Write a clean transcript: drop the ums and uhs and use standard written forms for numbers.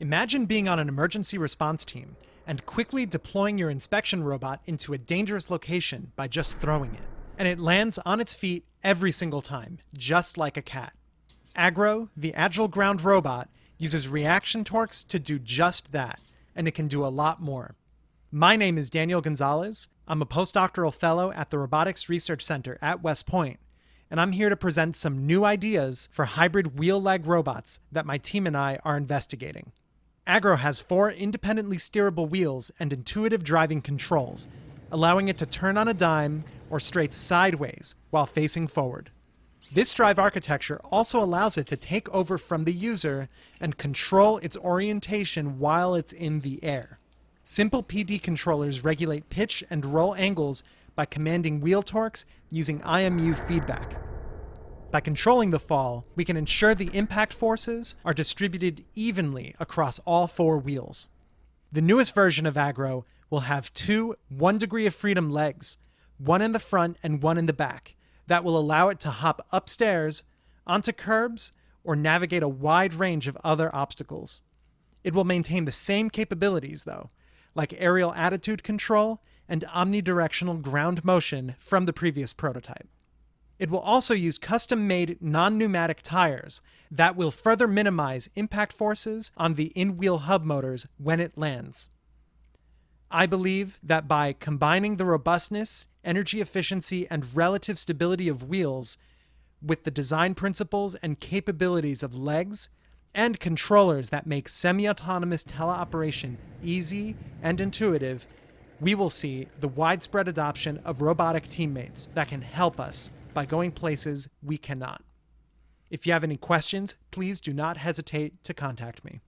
Imagine being on an emergency response team and quickly deploying your inspection robot into a dangerous location by just throwing it. And it lands on its feet every single time, just like a cat. AGRO, the Agile Ground Robot, uses reaction torques to do just that, and it can do a lot more. My name is Daniel Gonzalez. I'm a postdoctoral fellow at the Robotics Research Center at West Point, and I'm here to present some new ideas for hybrid wheel-leg robots that my team and I are investigating. AGRO has 4 independently steerable wheels and intuitive driving controls, allowing it to turn on a dime or straight sideways while facing forward. This drive architecture also allows it to take over from the user and control its orientation while it's in the air. Simple PD controllers regulate pitch and roll angles by commanding wheel torques using IMU feedback. By controlling the fall, we can ensure the impact forces are distributed evenly across all 4 wheels. The newest version of AGRO will have 2 1 degree of freedom legs, one in the front and one in the back, that will allow it to hop upstairs, onto curbs, or navigate a wide range of other obstacles. It will maintain the same capabilities, though, like aerial attitude control and omnidirectional ground motion from the previous prototype. It will also use custom-made non-pneumatic tires that will further minimize impact forces on the in-wheel hub motors when it lands. I believe that by combining the robustness, energy efficiency, and relative stability of wheels with the design principles and capabilities of legs and controllers that make semi-autonomous teleoperation easy and intuitive, we will see the widespread adoption of robotic teammates that can help us by going places we cannot. If you have any questions, please do not hesitate to contact me.